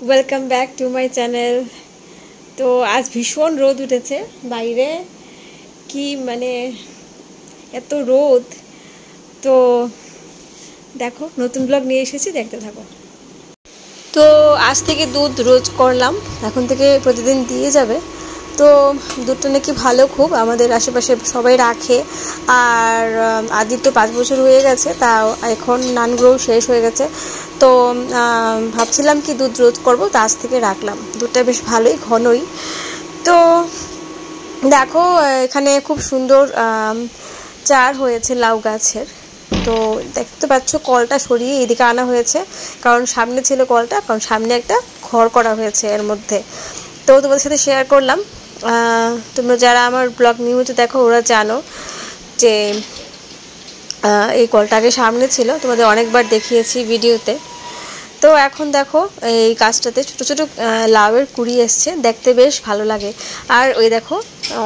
Welcome back to my channel. তো আজ ভীষণ রোদ উঠেছে বাইরে, কি মানে এত রোদ। তো দেখো নতুন ব্লগ নিয়ে এসেছি, দেখতে থাকো। তো আজ থেকে দুধ রোজ করলাম, এখন থেকে প্রতিদিন দিয়ে যাবে। তো দুধটা নাকি ভালো, খুব আমাদের আশেপাশে সবাই রাখে। আর আদির তো 5 বছর হয়ে গেছে, তা এখন নানগুলোও শেষ হয়ে গেছে। তো ভাবছিলাম কি দুধ রোজ করবো, তা আজ থেকে রাখলাম। দুধটা বেশ ভালোই ঘনই। তো দেখো এখানে খুব সুন্দর চার হয়েছে লাউ গাছের। তো দেখতে পাচ্ছ কলটা সরিয়ে এদিকে আনা হয়েছে, কারণ সামনে ছিল কলটা, কারণ সামনে একটা ঘর করা হয়েছে এর মধ্যে। তো তোমাদের সাথে শেয়ার করলাম। তোমরা যারা আমার ব্লগ নিয়মিত দেখো ওরা জানো যে এই কলটা আগে সামনে ছিল, তোমাদের অনেকবার দেখিয়েছি ভিডিওতে। তো এখন দেখো এই গাছটাতে ছোট ছোট লাউয়ের কুড়ি এসছে, দেখতে বেশ ভালো লাগে। আর ওই দেখো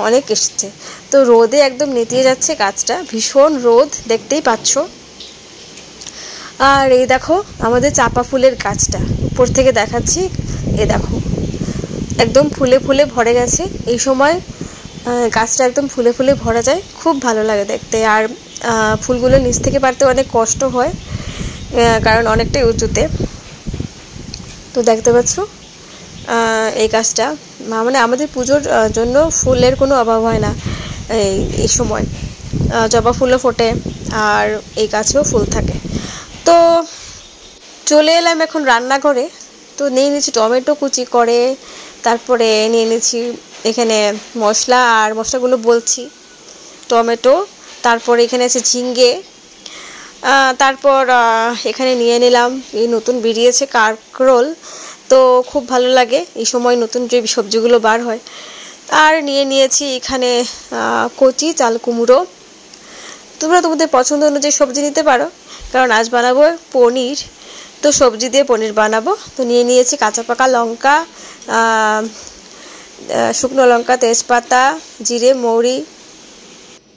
অনেক এসছে। তো রোদে একদম নেতিয়ে যাচ্ছে গাছটা, ভীষণ রোদ, দেখতেই পাচ্ছ। আর এই দেখো আমাদের চাপা ফুলের গাছটা উপর থেকে দেখাচ্ছি। এ দেখো একদম ফুলে ফুলে ভরে গেছে। এই সময় গাছটা একদম ফুলে ফুলে ভরা যায়, খুব ভালো লাগে দেখতে। আর ফুলগুলো নিচ থেকে পারতে অনেক কষ্ট হয়, কারণ অনেকটাই উঁচুতে। তো দেখতে পাচ্ছ এই গাছটা, মানে আমাদের পুজোর জন্য ফুলের কোনো অভাব হয় না। এই সময় জবা ফুলও ফোটে, আর এই গাছেও ফুল থাকে। তো চলে এলাম এখন রান্নাঘরে। তো নিয়ে নিয়েছি টমেটো কুচি করে, তারপরে নিয়ে নিয়েছি এখানে মশলা। আর মশলাগুলো বলছি: টমেটো, তারপরে এখানে আছে ঝিঙ্গে, তারপর এখানে নিয়ে নিলাম এই নতুন বেরিয়েছে কাঁকরোল। তো খুব ভালো লাগে এই সময় নতুন যে সবজিগুলো বার হয়। আর নিয়ে নিয়েছি এখানে কচি চাল কুমড়ো। তোমরা তোমাদের পছন্দ অনুযায়ী সবজি নিতে পারো, কারণ আজ বানাবো পনির, তো সবজি দিয়ে পনির বানাবো। তো নিয়ে নিয়েছি কাঁচা পাকা লঙ্কা, শুকনো লঙ্কা, তেজপাতা, জিরে, মৌরি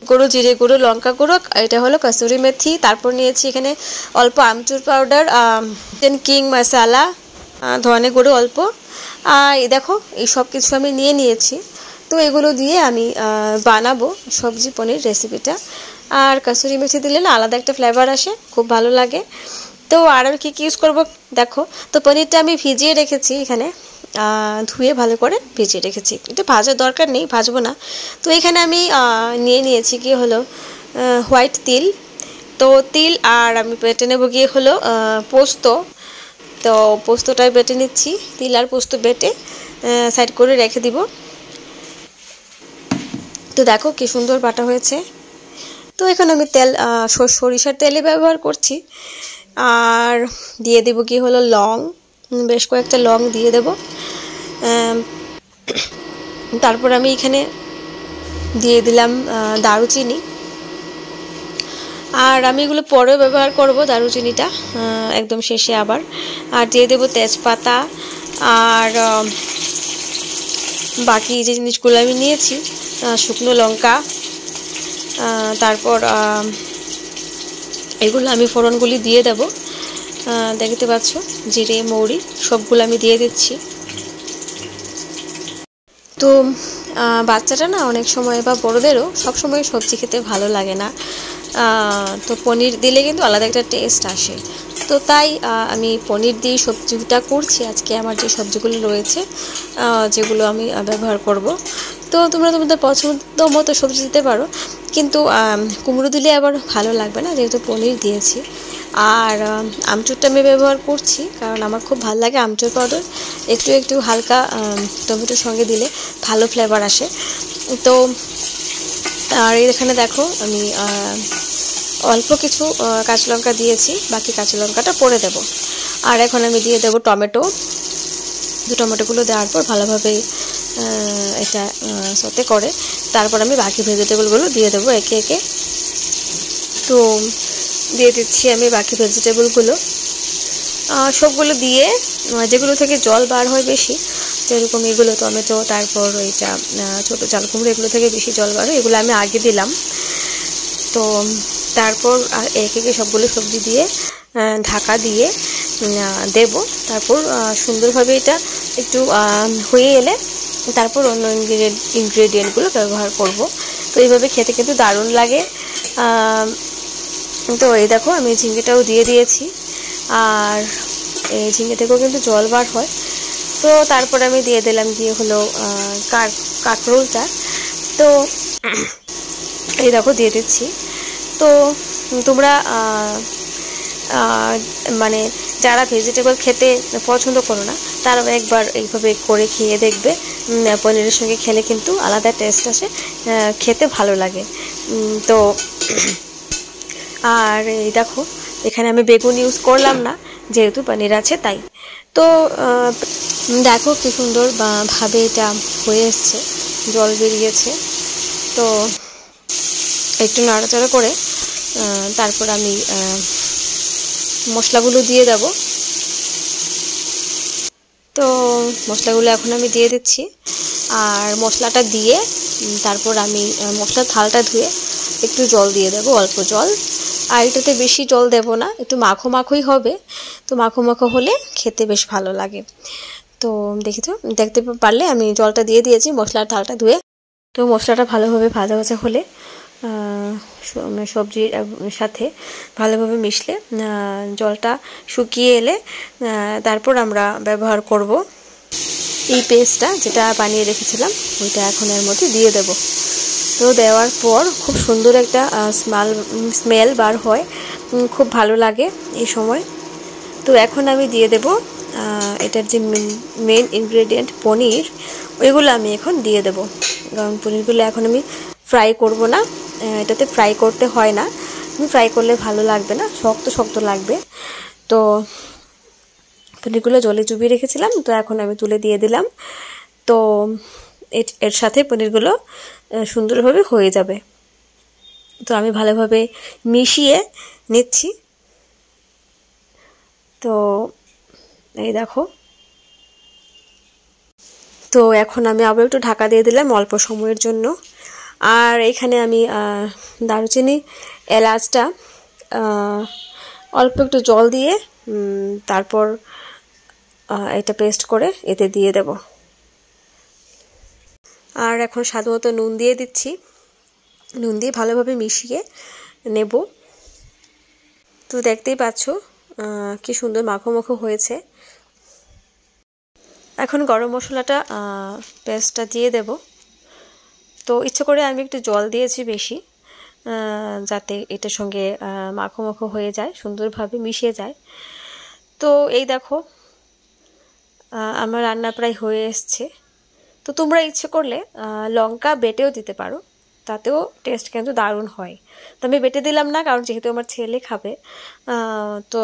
গুঁড়ো, জিরে গুঁড়ো, লঙ্কা গুঁড়ো, এটা হলো কসুরি মেথি। তারপর নিয়েছি এখানে অল্প আমচুর পাউডার, কিং মশলা, ধনে গুঁড়ো অল্প। আর এই দেখো এই সব কিছু আমি নিয়ে নিয়েছি। তো এগুলো দিয়ে আমি বানাবো সবজি পনির রেসিপিটা। আর কসুরি মেথি দিলে না আলাদা একটা ফ্লেভার আসে, খুব ভালো লাগে। তো আর আমি কী কী ইউজ করবো দেখো। তো পনিরটা আমি ভিজিয়ে রেখেছি, এখানে ধুয়ে ভালো করে ভিজিয়ে রেখেছি। এটা ভাজার দরকার নেই, ভাজবো না। তো এখানে আমি নিয়ে নিয়েছি কি হলো হোয়াইট তিল। তো তিল আর আমি বেটে নেবো গিয়ে হলো পোস্ত। তো পোস্তটাই বেটে নিচ্ছি, তিল আর পোস্ত বেটে সাইড করে রেখে দিব। তো দেখো কি সুন্দর বাটা হয়েছে। তো এখন আমি তেল সরিষার তেলে ব্যবহার করছি। আর দিয়ে দেব কি হলো লং, বেশ কয়েকটা লং দিয়ে দেব। তারপর আমি এখানে দিয়ে দিলাম দারুচিনি। আর আমি এগুলো পরেও ব্যবহার করব, দারুচিনিটা একদম শেষে আবার। আর দিয়ে দেব তেজপাতা। আর বাকি যে জিনিসগুলো আমি নিয়েছি, শুকনো লঙ্কা, তারপর এগুলো আমি ফোড়নগুলি দিয়ে দেব। দেখতে পাচ্ছ জিরে, মৌরি সবগুলো আমি দিয়ে দিচ্ছি। তো বাচ্চাটা না অনেক সময় বা বড়োদেরও সবসময় সবজি খেতে ভালো লাগে না। তো পনির দিলে কিন্তু আলাদা একটা টেস্ট আসে। তো তাই আমি পনির দিয়ে সবজিটা করছি আজকে। আমার যে সবজিগুলো রয়েছে, যেগুলো আমি ব্যবহার করব, তো তোমরা তোমাদের পছন্দ মতো সবজি দিতে পারো, কিন্তু কুমড়ো দিলে আবার ভালো লাগবে না, যেহেতু পনির দিয়েছি। আর আমচুরটা আমি ব্যবহার করছি, কারণ আমার খুব ভালো লাগে আমচুর পাউডার। একটু একটু হালকা টমেটোর সঙ্গে দিলে ভালো ফ্লেভার আসে। তো আর এখানে দেখো আমি অল্প কিছু কাঁচা লঙ্কা দিয়েছি, বাকি কাঁচা লঙ্কাটা পরে দেব। আর এখন আমি দিয়ে দেব টমেটো। টমেটোগুলো দেওয়ার পর ভালোভাবে এটা সতে করে তারপর আমি বাকি ভেজিটেবলগুলো দিয়ে দেবো একে একে। তো দিয়ে দিচ্ছি আমি বাকি ভেজিটেবলগুলো, সবগুলো দিয়ে যেগুলো থেকে জল বার হয় বেশি, যেরকম এগুলো টমেটো, তারপর এইটা ছোটো চাল কুমড়ো, এগুলো থেকে বেশি জল বার হয়, এগুলো আমি আগে দিলাম। তো তারপর একে একে সবগুলো সবজি দিয়ে ঢাকা দিয়ে দেব। তারপর সুন্দরভাবে এটা একটু হয়ে এলে তারপর অন্য ইনগ্রেডিয়েন্টগুলো ব্যবহার করব। তো এইভাবে খেতে কিন্তু দারুণ লাগে। তো এই দেখো আমি ঝিঙ্গেটাও দিয়ে দিয়েছি, আর এই ঝিঙ্গে থেকেও কিন্তু জল বার হয়। তো তারপর আমি দিয়ে দিলাম গিয়ে হলো কাঁকরোলটা। তো এই দেখো দিয়ে দিচ্ছি। তো তোমরা মানে যারা ভেজিটেবল খেতে পছন্দ করো না তারাও একবার এইভাবে করে খেয়ে দেখবে। পনিরের সঙ্গে খেলে কিন্তু আলাদা টেস্ট আসে, খেতে ভালো লাগে। তো আর এই দেখো এখানে আমি বেগুন ইউজ করলাম না, যেহেতু পনির আছে তাই। তো দেখো কি সুন্দর ভাবে এটা হয়ে এসছে, জল বেরিয়েছে। তো একটু নাড়াচাড়া করে তারপর আমি মশলাগুলো দিয়ে দেব। তো মশলাগুলো এখন আমি দিয়ে দিচ্ছি, আর মশলাটা দিয়ে তারপর আমি মশলার থালটা ধুয়ে একটু জল দিয়ে দেব, অল্প জল। আর এটাতে বেশি জল দেব না, একটু মাখো মাখোই হবে। তো মাখো মাখো হলে খেতে বেশ ভালো লাগে। তো দেখতে পারলে আমি জলটা দিয়ে দিয়েছি মশলার থালটা ধুয়ে। তো মশলাটা ভালোভাবে ভাজা ভাজা হলে সবজির সাথে ভালোভাবে মিশলে জলটা শুকিয়ে এলে তারপর আমরা ব্যবহার করব এই পেস্টটা যেটা বানিয়ে রেখেছিলাম, ওইটা এখন এর মধ্যে দিয়ে দেব। তো দেওয়ার পর খুব সুন্দর একটা স্মেল বার হয়, খুব ভালো লাগে এই সময়। তো এখন আমি দিয়ে দেব এটার যে মেন ইনগ্রেডিয়েন্ট পনির, ওইগুলো আমি এখন দিয়ে দেব। কারণ পনিরগুলো এখন আমি ফ্রাই করব না, এটাতে ফ্রাই করতে হয় না, ফ্রাই করলে ভালো লাগবে না, শক্ত শক্ত লাগবে। তো পনিরগুলো জলে চুবিয়ে রেখেছিলাম, তো এখন আমি তুলে দিয়ে দিলাম। তো এর সাথে পনিরগুলো সুন্দরভাবে হয়ে যাবে। তো আমি ভালোভাবে মিশিয়ে নিচ্ছি। তো এই দেখো, তো এখন আমি আবার একটু ঢাকা দিয়ে দিলাম অল্প সময়ের জন্য। আর এখানে আমি দারুচিনি এলাচটা অল্প একটু জল দিয়ে তারপর এটা পেস্ট করে এতে দিয়ে দেব। আর এখন স্বাদ মতো নুন দিয়ে দিচ্ছি, নুন দিয়ে ভালোভাবে মিশিয়ে নেব। তো দেখতেই পাচ্ছ কি সুন্দর মাখো মাখো হয়েছে। এখন গরম মশলাটা পেস্টটা দিয়ে দেব। তো ইচ্ছে করে আমি একটু জল দিয়েছি বেশি, যাতে এটার সঙ্গে মাখো মাখো হয়ে যায়, সুন্দরভাবে মিশে যায়। তো এই দেখো আমার রান্না প্রায় হয়ে এসছে। তো তোমরা ইচ্ছে করলে লঙ্কা বেটেও দিতে পারো, তাতেও টেস্ট কিন্তু দারুণ হয়। তো আমি বেটে দিলাম না, কারণ যেহেতু আমার ছেলে খাবে, তো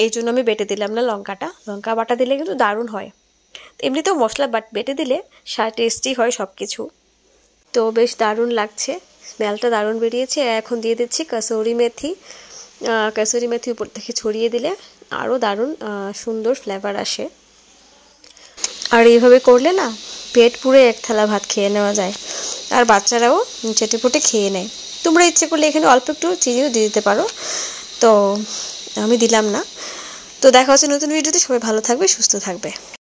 এই জন্য আমি বেটে দিলাম না লঙ্কাটা। লঙ্কা বাটা দিলে কিন্তু দারুণ হয়। এমনিতেও মশলা বেটে দিলে টেস্টি হয় সব কিছু। তো বেশ দারুণ লাগছে, স্মেলটা দারুণ বেরিয়েছে। এখন দিয়ে দিচ্ছি কাসুরি মেথি। কাসুরি মেথি উপর থেকে ছড়িয়ে দিলে আরও দারুণ সুন্দর ফ্লেভার আসে। আর এইভাবে করলে না পেট পুরে এক থালা ভাত খেয়ে নেওয়া যায়, আর বাচ্চারাও চেটেপুটে খেয়ে নেয়। তোমরা ইচ্ছে করলে এখানে অল্প একটু চিনিও দিয়ে দিতে পারো, তো আমি দিলাম না। তো দেখা হচ্ছে নতুন ভিডিওতে। সবাই ভালো থাকবে, সুস্থ থাকবে।